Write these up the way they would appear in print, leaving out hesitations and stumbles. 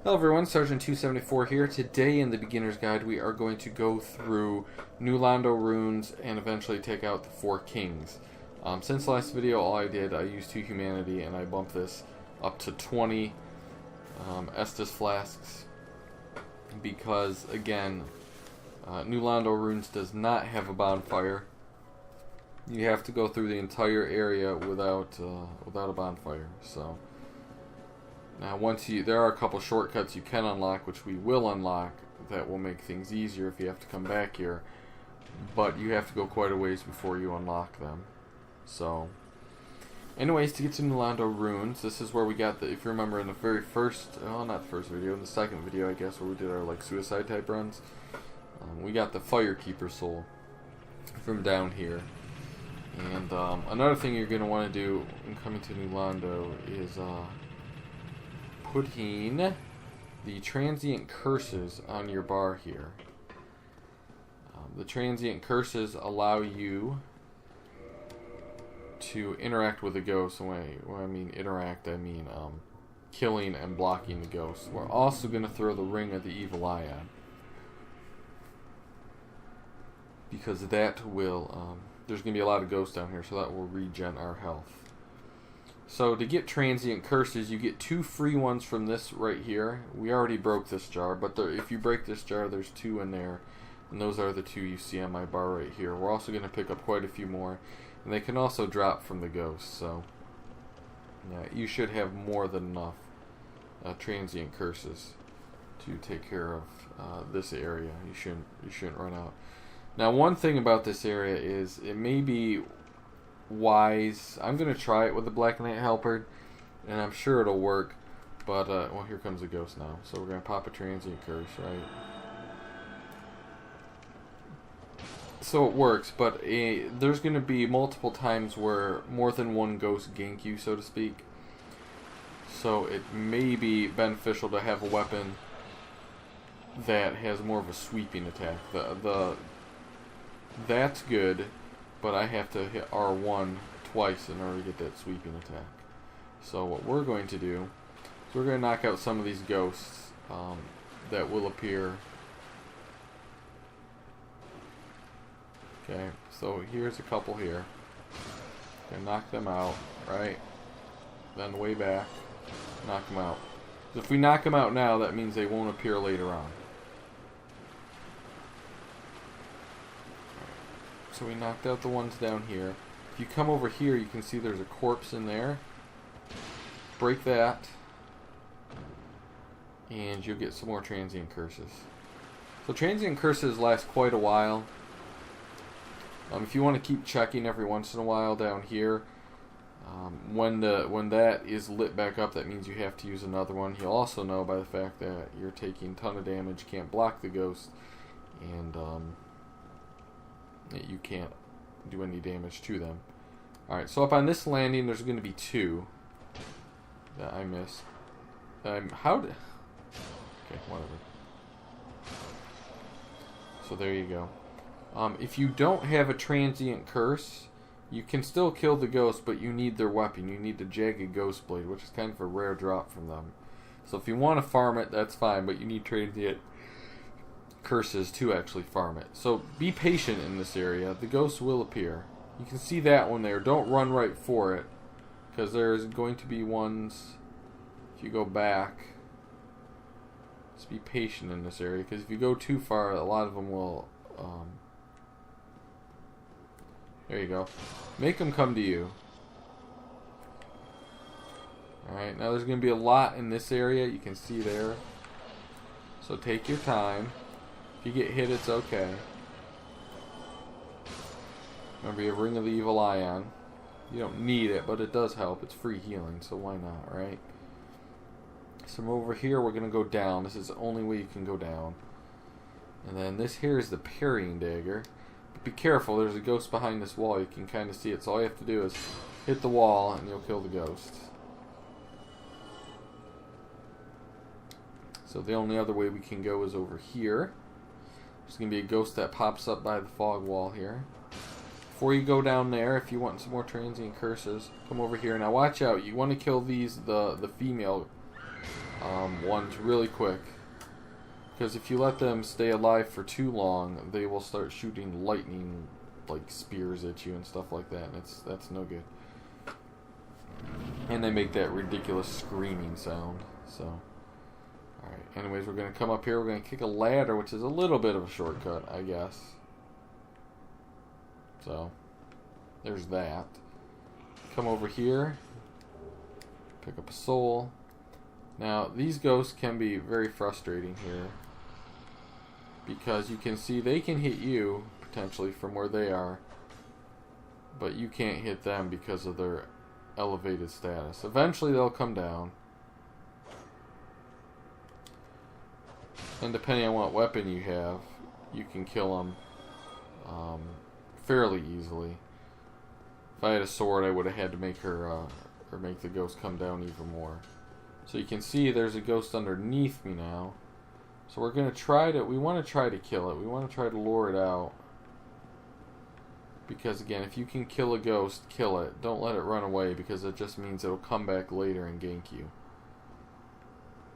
Hello everyone, Sergeant 274 here. Today in the Beginner's Guide we are going to go through new Londo Ruins and eventually take out the 4 Kings. Since the last video, all I did, I used 2 Humanity and I bumped this up to 20 Estus Flasks because, again, new Londo Ruins does not have a bonfire. You have to go through the entire area without a bonfire, so... Now, there are a couple shortcuts you can unlock, which we will unlock, that will make things easier if you have to come back here. But you have to go quite a ways before you unlock them. So, anyways, to get to New Londo Ruins, this is where we got the, if you remember in the very first, well, not the first video, in the second video, I guess, where we did our, like, suicide type runs. We got the Firekeeper soul from down here. And, another thing you're going to want to do in coming to New Londo is, putting the transient curses on your bar here. The transient curses allow you to interact with the ghost. When I mean interact, I mean killing and blocking the ghost. We're also going to throw the Ring of the Evil Eye on, because that will, there's going to be a lot of ghosts down here, so that will regen our health. So to get transient curses, you get 2 free ones from this right here. We already broke this jar, but if you break this jar, there's 2 in there. And those are the 2 you see on my bar right here. We're also going to pick up quite a few more. And they can also drop from the ghosts. So yeah, you should have more than enough transient curses to take care of this area. You shouldn't run out. Now, one thing about this area is it may be wise. I'm going to try it with the Black Knight Halberd, and I'm sure it'll work, but, well, here comes the ghost now, so we're going to pop a transient curse, right? So it works, but there's going to be multiple times where more than one ghost gank you, so to speak, so it may be beneficial to have a weapon that has more of a sweeping attack. That's good, but I have to hit R1 twice in order to get that sweeping attack. So what we're going to do is we're going to knock out some of these ghosts that will appear. Okay, so here's a couple here. Gonna knock them out, right? Then way back, knock them out. So if we knock them out now, that means they won't appear later on. So we knocked out the ones down here. If you come over here, you can see there's a corpse in there. Break that, and you'll get some more transient curses. So transient curses last quite a while. If you want to keep checking every once in a while down here, when that is lit back up, that means you have to use another one. You'll also know by the fact that you're taking a ton of damage, can't block the ghost, and you can't do any damage to them. Alright, so up on this landing there's going to be 2 that I missed. Okay, whatever. So there you go. If you don't have a transient curse, you can still kill the ghost, but you need their weapon. You need the Jagged Ghost Blade, which is kind of a rare drop from them. So if you want to farm it, that's fine, but you need transient curses to actually farm it. So be patient in this area. The ghosts will appear. You can see that one there. Don't run right for it, because there's going to be ones, if you go back, just be patient in this area, because if you go too far, a lot of them will, there you go. Make them come to you. Alright, now there's going to be a lot in this area, you can see there. So take your time. If you get hit, it's okay. Remember, you have Ring of the Evil Eye on. You don't need it, but it does help. It's free healing, so why not, right? So over here, we're going to go down. This is the only way you can go down. And then this here is the Parrying Dagger. But be careful, there's a ghost behind this wall. You can kind of see it, so all you have to do is hit the wall, and you'll kill the ghost. So the only other way we can go is over here. There's going to be a ghost that pops up by the fog wall here. Before you go down there, if you want some more transient curses, come over here. Now watch out, you want to kill these, the female ones really quick. Because if you let them stay alive for too long, they will start shooting lightning like spears at you and stuff like that, and that's no good. And they make that ridiculous screaming sound. So, alright, anyways, we're going to come up here, we're going to kick a ladder, which is a little bit of a shortcut, I guess. So, there's that. Come over here, pick up a soul. Now, these ghosts can be very frustrating here, because you can see they can hit you, potentially, from where they are, but you can't hit them because of their elevated status. Eventually they'll come down, and depending on what weapon you have, you can kill them fairly easily. If I had a sword, I would have had to make her, or make the ghost come down even more. So you can see there's a ghost underneath me now. So we're going to try to, we want to try to kill it. We want to try to lure it out. Because again, if you can kill a ghost, kill it. Don't let it run away, because it just means it'll come back later and gank you.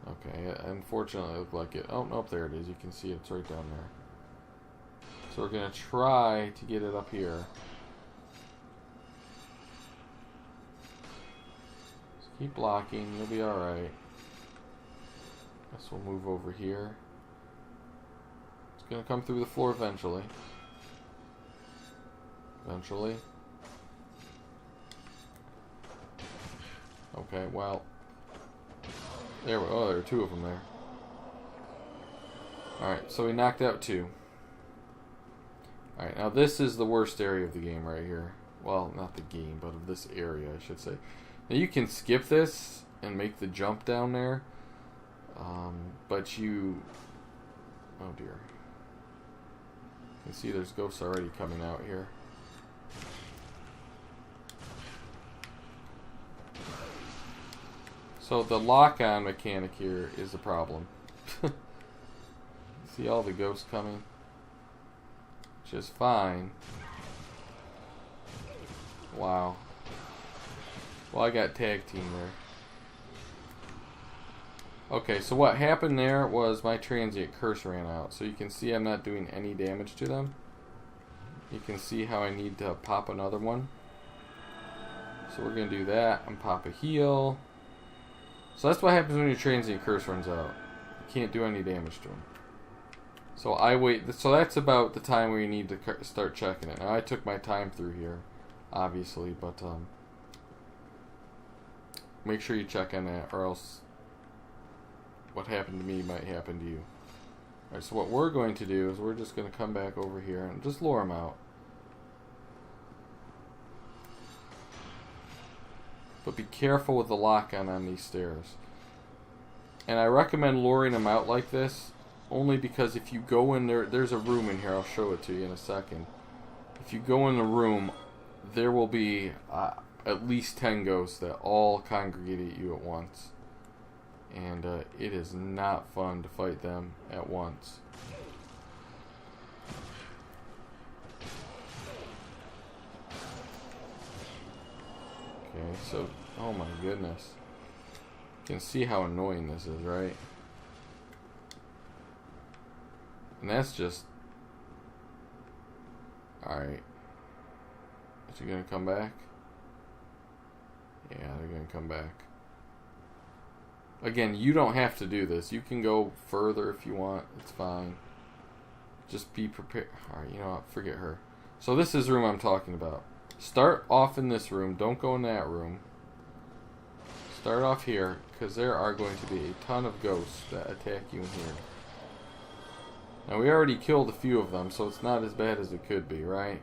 Okay, unfortunately it looked like it. Oh, nope, there it is. You can see it's right down there. So we're going to try to get it up here. Just keep blocking, you'll be alright. Guess we'll move over here. It's going to come through the floor eventually. Eventually. Okay, well. There we go. Oh, there are two of them there. Alright, so we knocked out two. Alright, now this is the worst area of the game right here. Well, not the game, but of this area, I should say. Now you can skip this and make the jump down there. But you... Oh dear. You can see there's ghosts already coming out here. So the lock-on mechanic here is the problem. See all the ghosts coming? Which is fine. Wow. Well, I got tag team there. Okay, so what happened there was my transient curse ran out. So you can see I'm not doing any damage to them. You can see how I need to pop another one. So we're going to do that and pop a heal. So that's what happens when your transient curse runs out. You can't do any damage to them. So I wait. So that's about the time where you need to start checking it. Now I took my time through here, obviously, but make sure you check on that, or else what happened to me might happen to you. Alright, so what we're going to do is we're just going to come back over here and just lure them out. But be careful with the lock-on on these stairs. And I recommend luring them out like this, only because if you go in there, there's a room in here, I'll show it to you in a second. If you go in the room, there will be at least 10 ghosts that all congregate at you at once. And it is not fun to fight them at once. Okay, so, oh my goodness. You can see how annoying this is, right? And that's just... Alright. Is he gonna come back? Yeah, they're gonna come back. Again, you don't have to do this. You can go further if you want. It's fine. Just be prepared. Alright, you know what? Forget her. So this is the room I'm talking about. Start off in this room. Don't go in that room. Start off here, because there are going to be a ton of ghosts that attack you in here. Now, we already killed a few of them, so it's not as bad as it could be, right?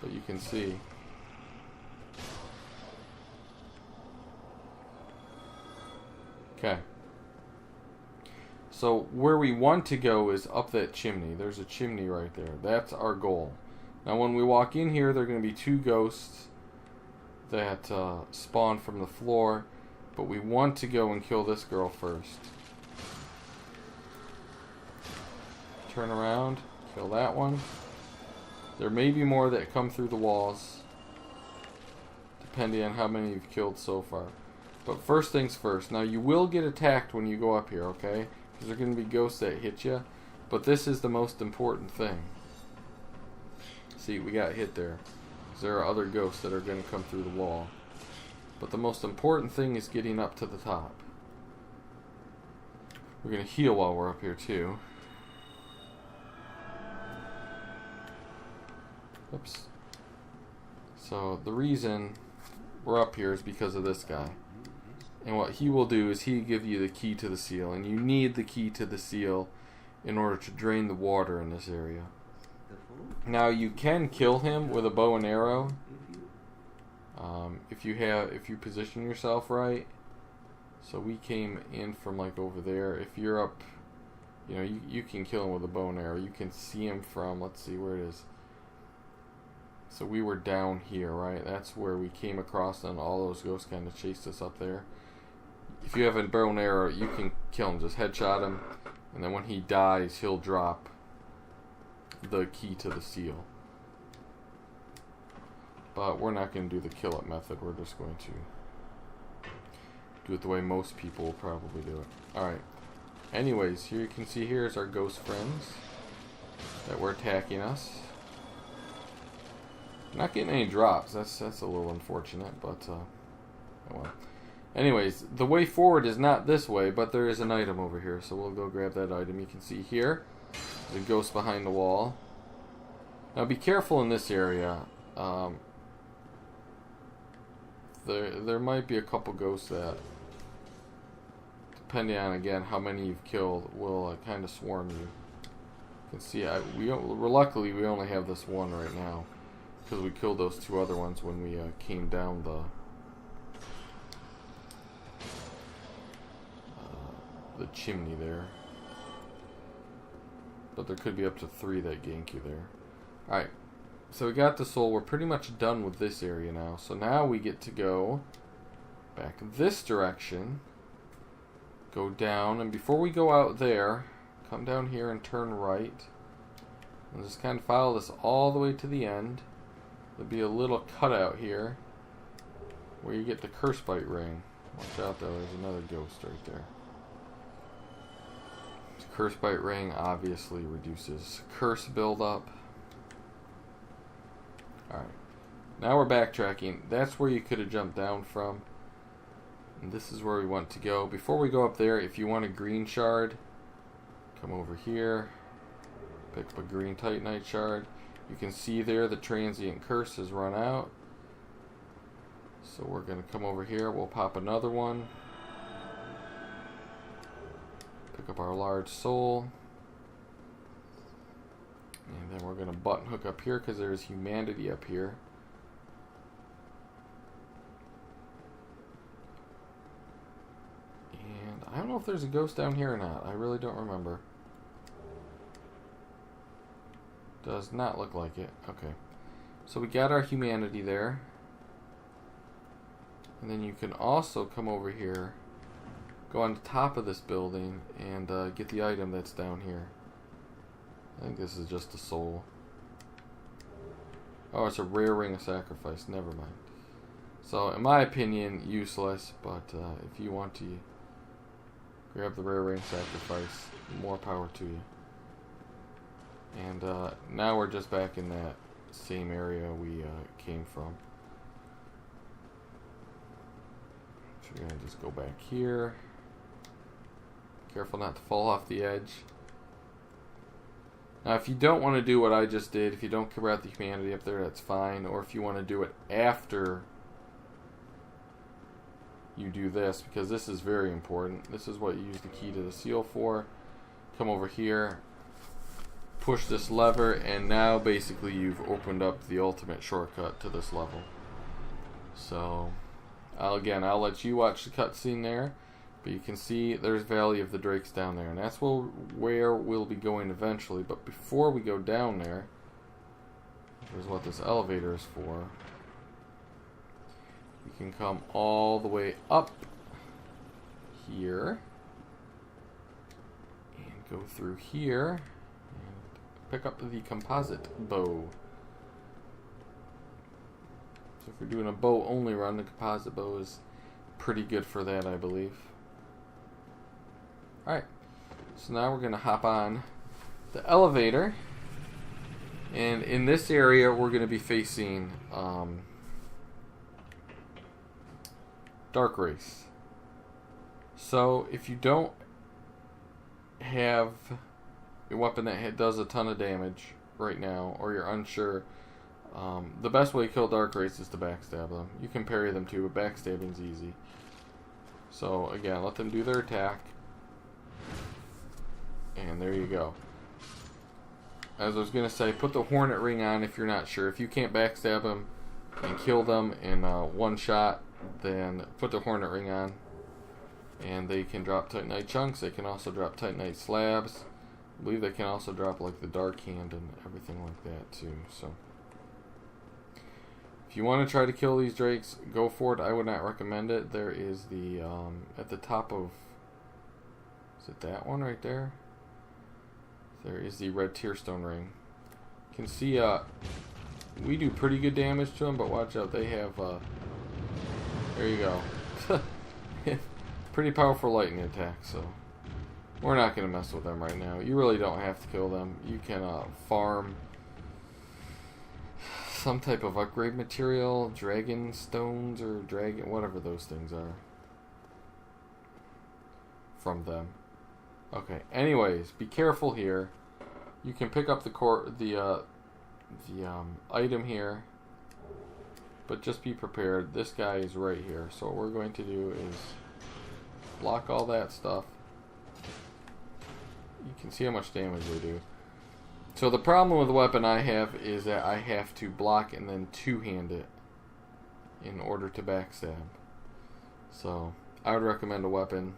But you can see. Okay. So where we want to go is up that chimney. There's a chimney right there. That's our goal. Now when we walk in here, there are going to be two ghosts that spawn from the floor. But we want to go and kill this girl first. Turn around. Kill that one. There may be more that come through the walls, depending on how many you've killed so far. But first things first. Now you will get attacked when you go up here, okay? Because there are going to be ghosts that hit you. But this is the most important thing. See, we got hit there. There are other ghosts that are going to come through the wall. But the most important thing is getting up to the top. We're going to heal while we're up here too. Oops. So the reason we're up here is because of this guy. And what he will do is he give you the key to the seal. And you need the key to the seal in order to drain the water in this area. Now you can kill him with a bow and arrow. If you position yourself right. So we came in from like over there. If you're up, you know, you can kill him with a bow and arrow. You can see him from, let's see where it is. So we were down here, right? That's where we came across, and all those ghosts kind of chased us up there. If you have a bow and arrow, you can kill him. Just headshot him, and then when he dies, he'll drop the key to the seal. But we're not going to do the kill it method. We're just going to do it the way most people will probably do it. Alright. Anyways, here you can see here's our ghost friends that were attacking us. Not getting any drops. That's a little unfortunate, but oh well. Anyways, the way forward is not this way, but there is an item over here, so we'll go grab that item. You can see here, there's a ghost behind the wall. Now be careful in this area. There might be a couple ghosts that, depending on again how many you've killed, will kind of swarm you. You can see luckily we only have this one right now because we killed those two other ones when we came down the chimney there. But there could be up to 3 that gank you there. Alright, so we got the soul. We're pretty much done with this area now. So now we get to go back this direction. Go down, and before we go out there, come down here and turn right. And just kind of follow this all the way to the end. There'll be a little cutout here where you get the curse bite ring. Watch out though, there's another ghost right there. The curse bite ring obviously reduces curse buildup. Alright, now we're backtracking. That's where you could have jumped down from. And this is where we want to go. Before we go up there, if you want a green shard, come over here. Pick up a green Titanite shard. You can see there the transient curse has run out. So we're going to come over here. We'll pop another one. Pick up our large soul. And then we're going to button hook up here because there's humanity up here. And I don't know if there's a ghost down here or not. I really don't remember. Does not look like it. Okay. So we got our humanity there. And then you can also come over here, go on the top of this building, and get the item that's down here. I think this is just a soul. Oh, it's a rare ring of sacrifice. Never mind. So, in my opinion, useless. But if you want to grab the rare ring of sacrifice, more power to you. And now we're just back in that same area we came from. So we're going to just go back here. Careful not to fall off the edge. Now, if you don't want to do what I just did, if you don't care about the humanity up there, that's fine. Or if you want to do it after you do this, because this is very important. This is what you use the key to the seal for. Come over here, push this lever, and now basically you've opened up the ultimate shortcut to this level. So, I'll let you watch the cutscene there. But you can see there's Valley of the Drakes down there. And that's where we'll be going eventually. But before we go down there, here's what this elevator is for. You can come all the way up here. And go through here. And pick up the Composite Bow. So if you're doing a bow only run, the Composite Bow is pretty good for that, I believe. Alright, so now we're going to hop on the elevator. And in this area, we're going to be facing Darkwraith. So if you don't have a weapon that does a ton of damage right now, or you're unsure, the best way to kill Darkwraiths is to backstab them. You can parry them too, but backstabbing's easy. So again, let them do their attack. And there you go. As I was going to say, put the Hornet Ring on if you're not sure. If you can't backstab them and kill them in one shot, then put the Hornet Ring on. And they can drop Titanite Chunks. They can also drop Titanite Slabs. I believe they can also drop like the Dark Hand and everything like that too. So if you want to try to kill these drakes, go for it. I would not recommend it. There is the, at the top of, is it that one right there? There is the red Tearstone Ring. You can see we do pretty good damage to them, but watch out, they have, there you go. Pretty powerful lightning attack, so we're not going to mess with them right now. You really don't have to kill them. You can farm some type of upgrade material, dragon stones or dragon, whatever those things are, from them. Okay, anyways, be careful here. You can pick up the item here, but just be prepared. This guy is right here. So what we're going to do is block all that stuff. You can see how much damage they do. So the problem with the weapon I have is that I have to block and then two-hand it in order to backstab. So I would recommend a weapon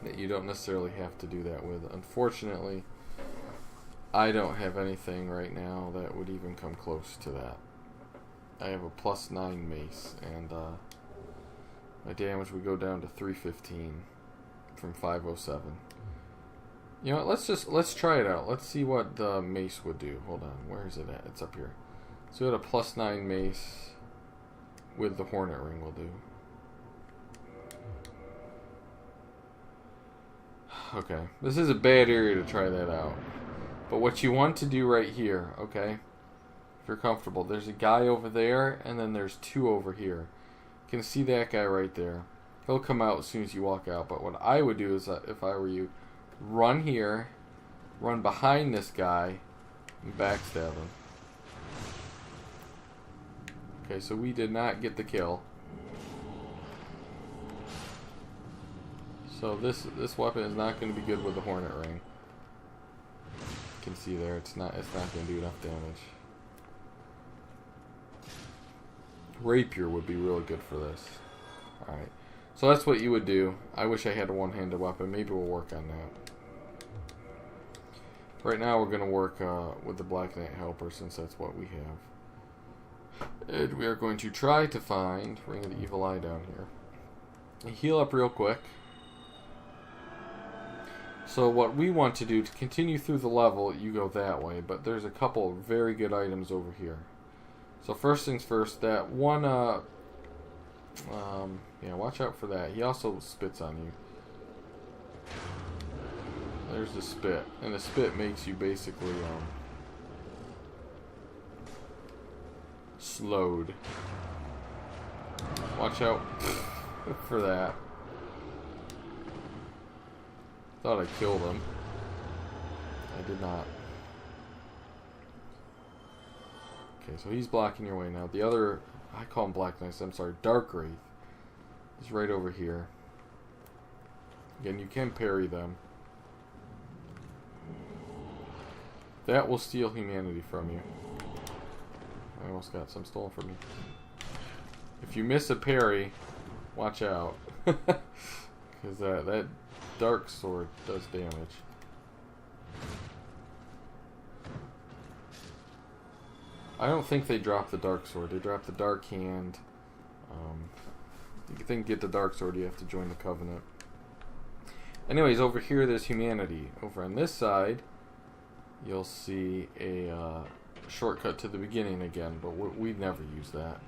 that you don't necessarily have to do that with. Unfortunately, I don't have anything right now that would even come close to that. I have a +9 mace, and my damage would go down to 315 from 507. You know what, let's try it out. Let's see what the mace would do. Hold on, where is it at? It's up here. So we had a +9 mace with the Hornet Ring will do. Okay, this is a bad area to try that out. But what you want to do right here, okay, if you're comfortable, there's a guy over there, and then there's two over here. You can see that guy right there. He'll come out as soon as you walk out. But what I would do is, if I were you, run here, run behind this guy, and backstab him. Okay, so we did not get the kill. So this weapon is not going to be good with the Hornet Ring. You can see there, it's not going to do enough damage. Rapier would be really good for this. Alright, so that's what you would do. I wish I had a one-handed weapon. Maybe we'll work on that. Right now we're going to work with the Black Knight Helper, since that's what we have. And we are going to try to find Ring of the Evil Eye down here. Heal up real quick. So what we want to do to continue through the level, you go that way, but there's a couple of very good items over here. So first things first, that one, yeah, watch out for that. He also spits on you. There's the spit, and the spit makes you basically, slowed. Watch out for that. Thought I killed him. I did not. Okay, so he's blocking your way now. The other, I call him Black Knights, I'm sorry, Darkwraith is right over here. Again, you can parry them. That will steal humanity from you. I almost got some stolen from me. If you miss a parry, watch out. Because that dark sword does damage. I don't think they drop the dark sword. They drop the dark hand. You think get the dark sword, you have to join the Covenant. Anyways, over here there's humanity. Over on this side, you'll see a shortcut to the beginning again, but we never use that.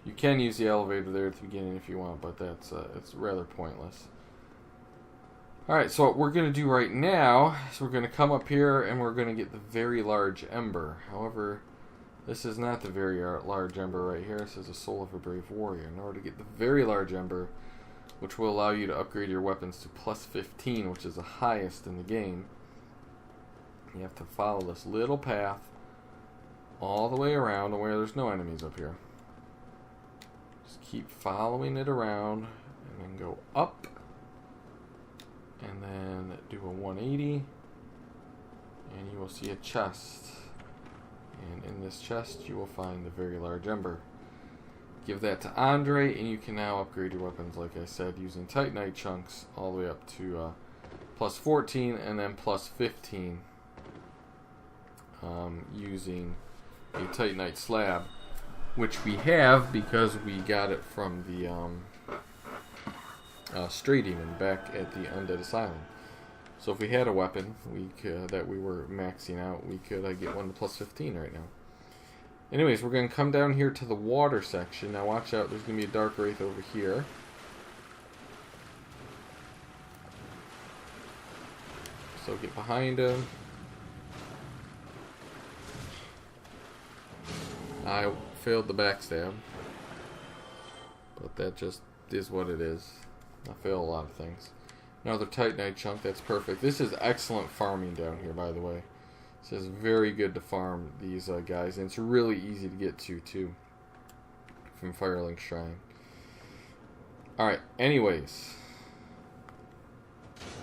You can use the elevator there at the beginning if you want, but that's it's rather pointless. Alright, so what we're going to do right now is we're going to come up here and we're going to get the very large Ember. However, this is not the very large Ember right here. This is a Soul of a Brave Warrior. In order to get the very large Ember, which will allow you to upgrade your weapons to plus 15, which is the highest in the game, you have to follow this little path all the way around to where there's no enemies up here. Just keep following it around and then go up and then do a 180 and you will see a chest, and in this chest you will find the very large Ember. Give that to Andre and you can now upgrade your weapons, like I said, using Titanite Chuncks all the way up to plus 14 and then plus 15 using a Titanite slab, which we have because we got it from the Stray Demon back at the Undead Asylum. So if we had a weapon that we were maxing out, we could get one to plus 15 right now. Anyways, we're going to come down here to the water section. Now watch out, there's going to be a Darkwraith over here. So get behind him. I failed the backstab, but that just is what it is. I fail a lot of things. Another Titanite chunk, that's perfect. This is excellent farming down here, by the way. This is very good to farm these guys, and it's really easy to get to, too, from Firelink Shrine. Alright, anyways.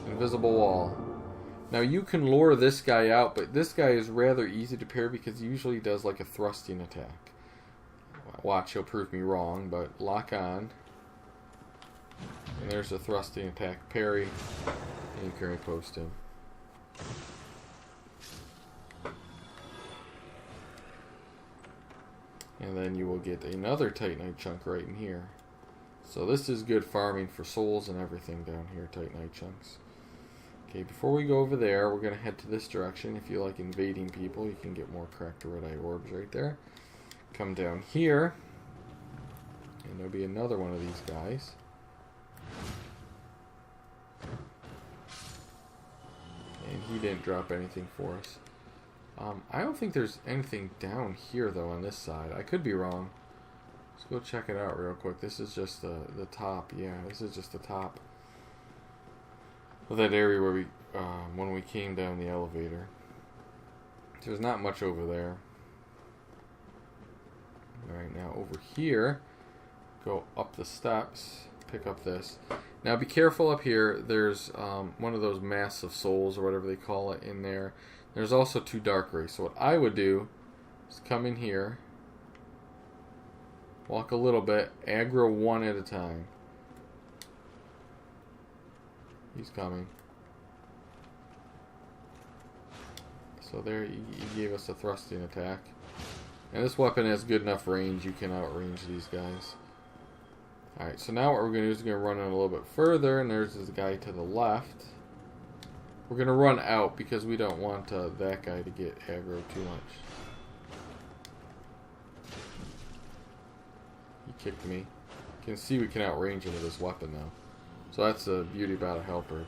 Invisible wall. Now you can lure this guy out, but this guy is rather easy to parry because he usually does like a thrusting attack. Watch, he'll prove me wrong, but lock on. And there's a thrusting attack parry, and you can riposte him. And then you will get another Titanite chunk right in here. So this is good farming for souls and everything down here, Titanite chunks. Okay, before we go over there, we're going to head to this direction. If you like invading people, you can get more cracked red eye orbs right there. Come down here, and there'll be another one of these guys. And he didn't drop anything for us. I don't think there's anything down here, though, on this side. I could be wrong. Let's go check it out real quick. This is just the top. Yeah, this is just the top of that area where we, when we came down the elevator. There's not much over there. Alright, now over here, go up the steps, pick up this. Now be careful up here, there's one of those massive souls, or whatever they call it, in there. There's also two Darkwraiths. So what I would do is come in here, walk a little bit, aggro one at a time. He's coming. So there, he gave us a thrusting attack. And this weapon has good enough range, you can outrange these guys. Alright, so now what we're going to do is we're going to run in a little bit further, and there's this guy to the left. We're going to run out because we don't want that guy to get aggro too much. He kicked me. You can see we can outrange him with this weapon now. So that's the beauty about a helper.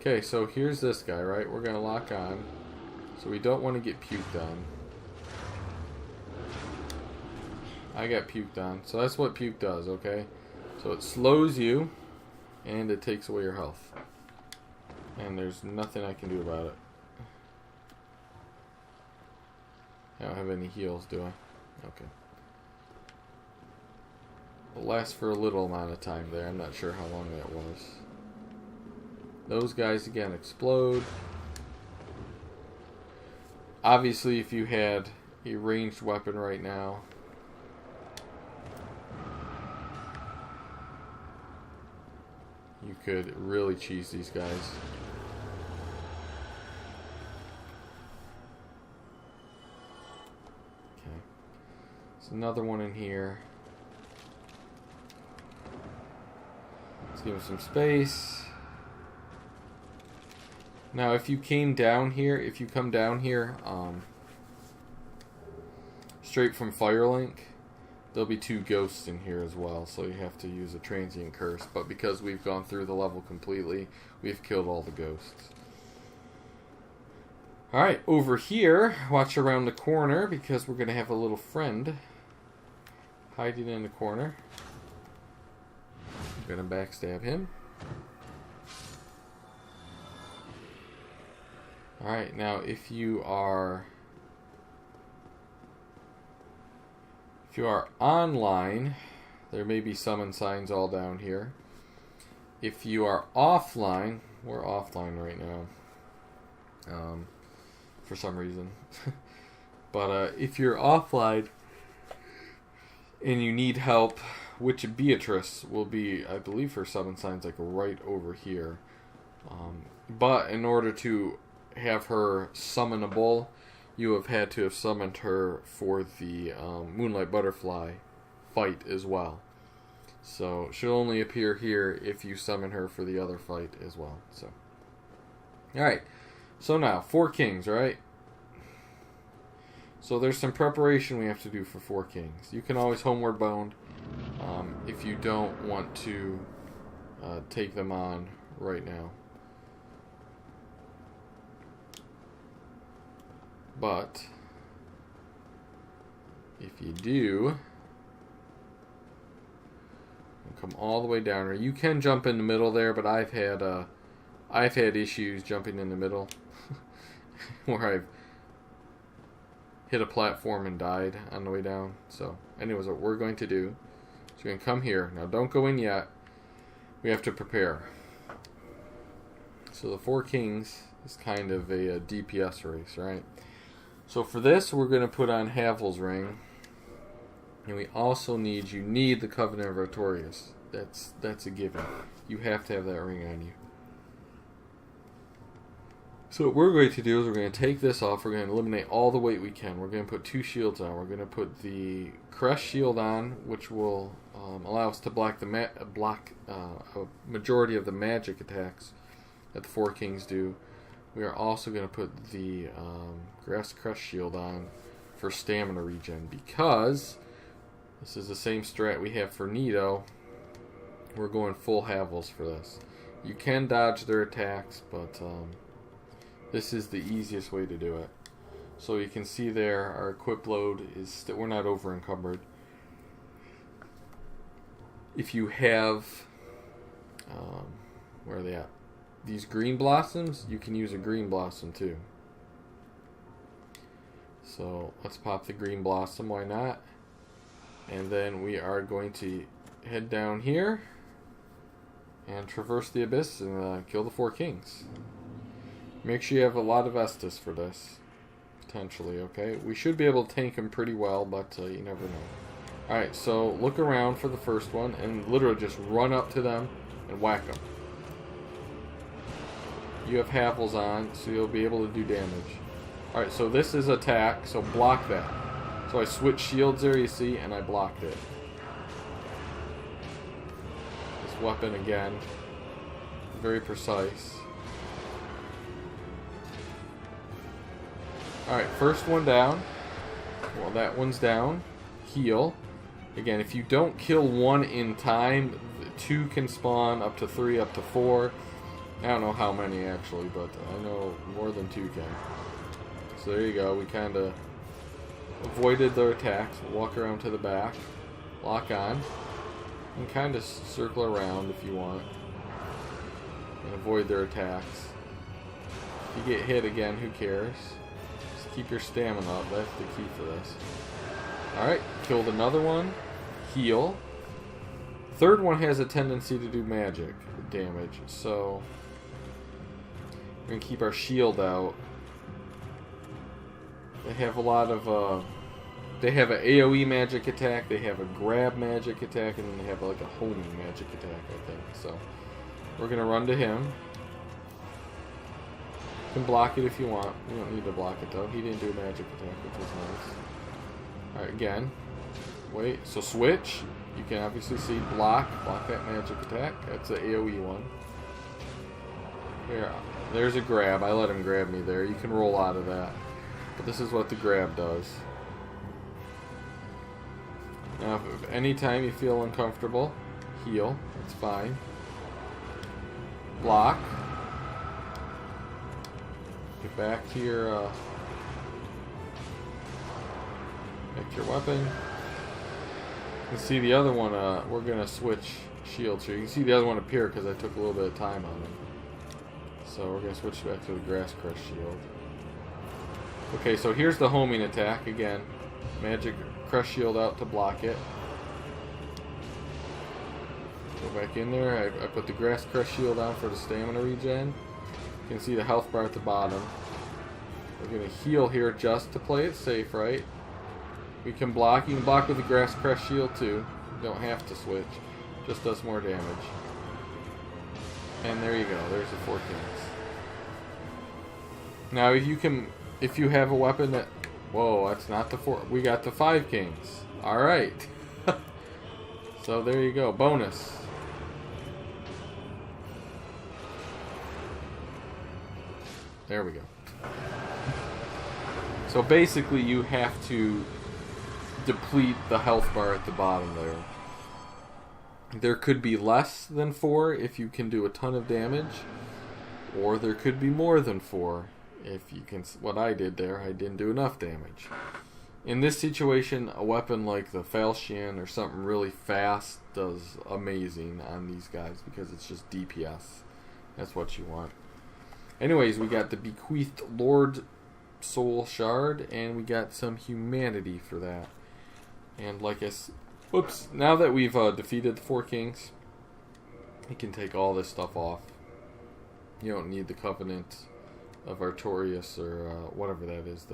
Okay, so here's this guy, right? We're going to lock on. So we don't want to get puked on. I got puked on. So that's what puke does, okay? So it slows you, and it takes away your health. And there's nothing I can do about it. I don't have any heals, do I? Okay. It lasts for a little amount of time there. I'm not sure how long that was. Those guys again explode. Obviously, if you had a ranged weapon right now, you could really cheese these guys. Okay. There's another one in here. Let's give him some space. Now, if you came down here, if you come down here, straight from Firelink, there'll be 2 ghosts in here as well, so you have to use a transient curse. But because we've gone through the level completely, we've killed all the ghosts. Alright, over here, watch around the corner, because we're going to have a little friend hiding in the corner. I'm going to backstab him. Alright, now if you are online, there may be summon signs all down here. If you are offline, we're offline right now. For some reason. But if you're offline and you need help, Witch Beatrice will be, I believe her summon signs like right over here. But in order to have her summonable, you have had to have summoned her for the Moonlight Butterfly fight as well. So she'll only appear here if you summon her for the other fight as well. So, alright. So now, 4 kings, right? So there's some preparation we have to do for 4 kings. You can always homeward bound if you don't want to take them on right now. But if you do, come all the way down here. You can jump in the middle there, but I've had issues jumping in the middle where I've hit a platform and died on the way down. So anyways, what we're going to do is we're going to come here. Now don't go in yet. We have to prepare. So the 4 kings is kind of a DPS race, right? So for this, we're going to put on Havel's ring. And we also need the Covenant of Artorias. That's a given. You have to have that ring on you. So what we're going to do is we're going to take this off. We're going to eliminate all the weight we can. We're going to put 2 shields on. We're going to put the Crest shield on, which will allow us to block a majority of the magic attacks that the 4 kings do. We are also going to put the Grass Crest shield on for stamina regen, because this is the same strat we have for Nito. We're going full Havels for this. You can dodge their attacks, but this is the easiest way to do it. So you can see there, our equip load is we're not over encumbered. If you have, where are they at? These green blossoms, you can use a green blossom too. So let's pop the green blossom, why not? And then we are going to head down here and traverse the abyss and kill the 4 kings. Make sure you have a lot of Estus for this, potentially, okay? We should be able to tank them pretty well, but you never know. Alright, so look around for the first one and literally just run up to them and whack them. You have Havels on, so you'll be able to do damage. Alright, so this is attack, so block that. So I switched shields there, you see, and I blocked it. This weapon again, very precise. Alright, first one down. Well, that one's down. Heal. Again, if you don't kill 1 in time, 2 can spawn, up to 3, up to 4. I don't know how many actually, but I know more than 2 can. So there you go, we kind of avoided their attacks. Walk around to the back, lock on, and kind of circle around if you want, and avoid their attacks. If you get hit again, who cares? Just keep your stamina up, that's the key for this. Alright, killed another one. Heal. Third one has a tendency to do magic damage, so we're going to keep our shield out. They have a lot of, they have an AoE magic attack, they have a grab magic attack, and then they have like a homing magic attack, I think. So we're going to run to him. You can block it if you want. You don't need to block it though. He didn't do a magic attack, which was nice. Alright, again. Wait, so switch. You can obviously see block that magic attack. That's an AoE one. Here, there's a grab. I let him grab me there. You can roll out of that. But this is what the grab does. Now, if anytime you feel uncomfortable, heal. That's fine. Block. Get back to your weapon. You can see the other one. We're gonna switch shields here. You can see the other one appear because I took a little bit of time on it. So we're gonna switch back to the Grass Crush shield. Okay, so here's the homing attack again. Magic Crush shield out to block it. Go back in there. I put the Grass Crush shield on for the stamina regen. You can see the health bar at the bottom. We're gonna heal here just to play it safe, right? We can block. You can block with the Grass Crush shield too. You don't have to switch. Just does more damage. And there you go. There's the 4 kings. Now, if you have a weapon that, whoa, that's not the 4. We got the 5 kings. All right. So there you go. Bonus. There we go. So basically, you have to deplete the health bar at the bottom there. There could be less than 4 if you can do a ton of damage, or there could be more than 4 if you can. What I did there, I didn't do enough damage. In this situation, a weapon like the Falchion or something really fast does amazing on these guys because it's just DPS. That's what you want. Anyways, we got the Bequeathed Lord Soul Shard, and we got some humanity for that. And like I said, oops, now that we've defeated the 4 kings, you can take all this stuff off. You don't need the Covenant of Artorias or whatever that is,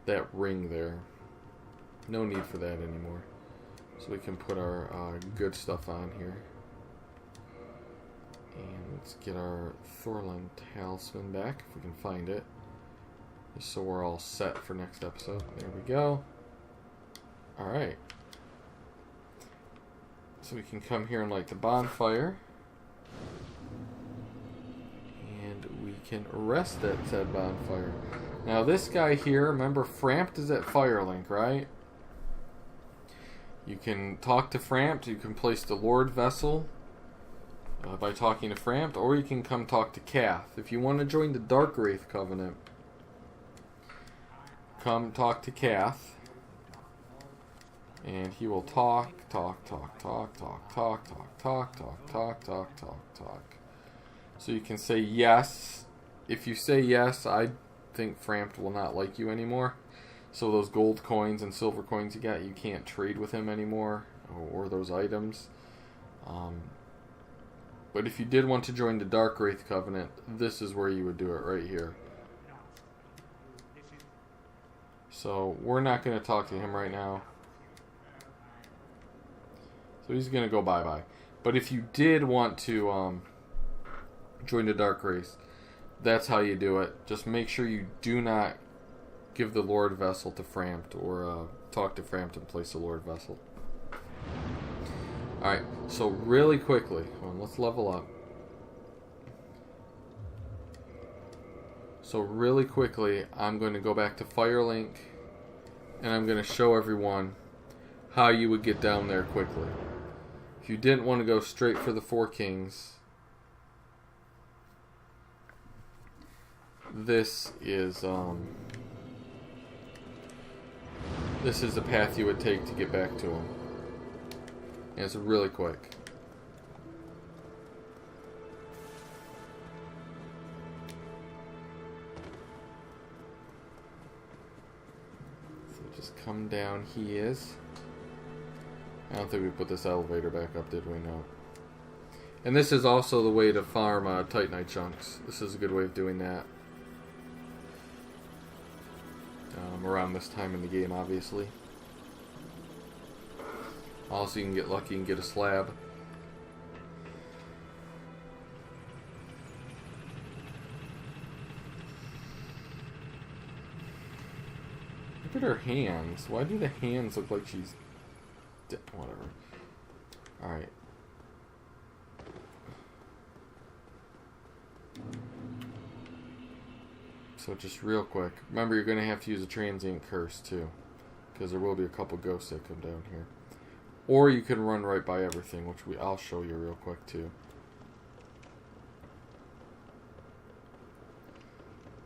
that ring there. No need for that anymore. So we can put our good stuff on here. And let's get our Thorlin Talisman back, if we can find it. Just so we're all set for next episode. There we go. Alright. So we can come here and light the bonfire. And we can rest at said bonfire. Now this guy here, remember Frampt is at Firelink, right? You can talk to Frampt, you can place the Lord Vessel by talking to Frampt, or you can come talk to Kath. If you want to join the Darkwraith Covenant, come talk to Kath, and he will talk. So you can say yes. If you say yes, I think Frampt will not like you anymore. So those gold coins and silver coins you got, you can't trade with him anymore, or those items. But if you did want to join the Darkwraith Covenant, this is where you would do it, right here. So we're not going to talk to him right now. So he's going to go bye-bye. But if you did want to join the Darkwraith, that's how you do it. Just make sure you do not give the Lord Vessel to Frampt, or talk to Frampt and place the Lord Vessel. Alright, so really quickly, let's level up. So really quickly, I'm going to go back to Firelink, and I'm going to show everyone how you would get down there quickly. If you didn't want to go straight for the 4 kings, this is the path you would take to get back to him. And it's really quick. So just come down. He is. I don't think we put this elevator back up, did we? No. And this is also the way to farm Titanite Chuncks. This is a good way of doing that. Around this time in the game, obviously. Also, you can get lucky and get a slab. Look at her hands. Why do the hands look like she's dead? Whatever. Alright. So just real quick. Remember, you're going to have to use a transient curse, too. Because there will be a couple ghosts that come down here. Or you can run right by everything, which I'll show you real quick too.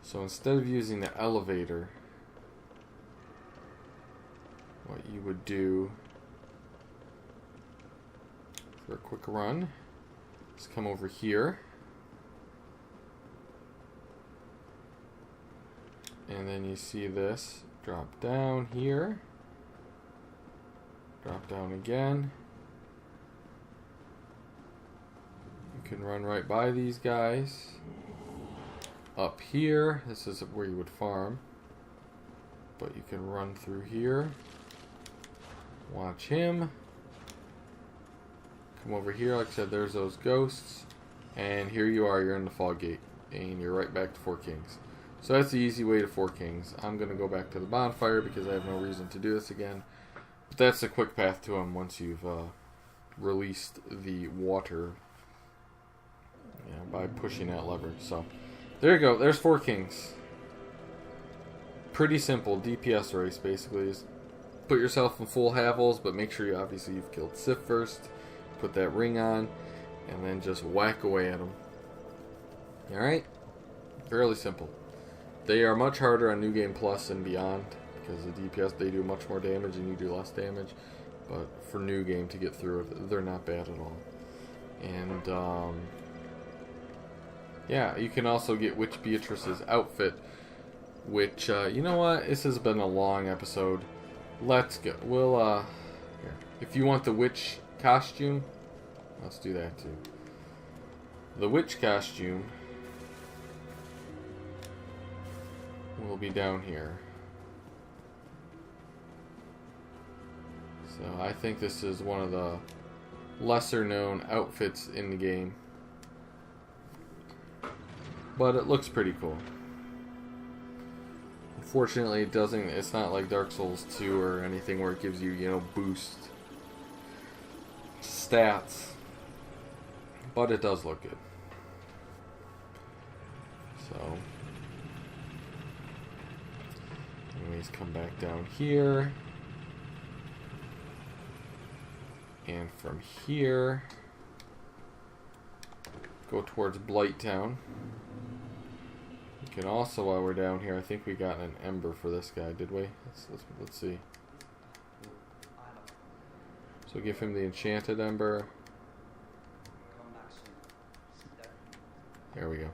So instead of using the elevator, what you would do for a quick run is come over here. And then you see this drop down here. Drop down again. You can run right by these guys. Up here, this is where you would farm, but you can run through here. Watch him. Come over here, like I said, there's those ghosts, and here you are, you're in the fog gate, and you're right back to Four Kings. So that's the easy way to Four Kings. I'm going to go back to the bonfire because I have no reason to do this again. But that's the quick path to him once you've released the water, by pushing that lever. So there you go. There's Four Kings. Pretty simple DPS race, basically. Just put yourself in full Havels, but make sure you've killed Sif first. Put that ring on, and then just whack away at them. Alright? Fairly simple. They are much harder on New Game Plus and beyond, because the DPS, they do much more damage and you do less damage. But for New Game to get through it, they're not bad at all. And, yeah, you can also get Witch Beatrice's outfit, which, you know what? This has been a long episode. Let's go. We'll, here. If you want the witch costume, let's do that too. The witch costume will be down here. So I think this is one of the lesser known outfits in the game, but it looks pretty cool. Unfortunately, it's not like Dark Souls 2 or anything where it gives you, boost stats, but it does look good. So anyways, come back down here, and from here go towards Blighttown. You can also, while we're down here, I think we got an Ember for this guy, did we? Let's see. So give him the Enchanted Ember. There we go.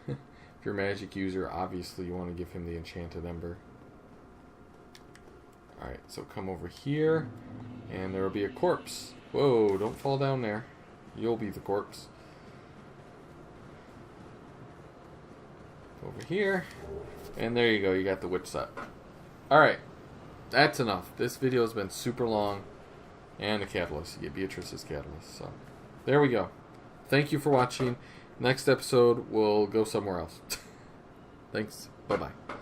If you're a magic user, obviously you want to give him the Enchanted Ember. Alright, so come over here, and there will be a corpse. Whoa, don't fall down there. You'll be the corpse. Over here, and there you go, you got the witch set. Alright, that's enough. This video has been super long, and a catalyst. You get Beatrice's catalyst. So there we go. Thank you for watching. Next episode we'll go somewhere else. Thanks. Bye bye.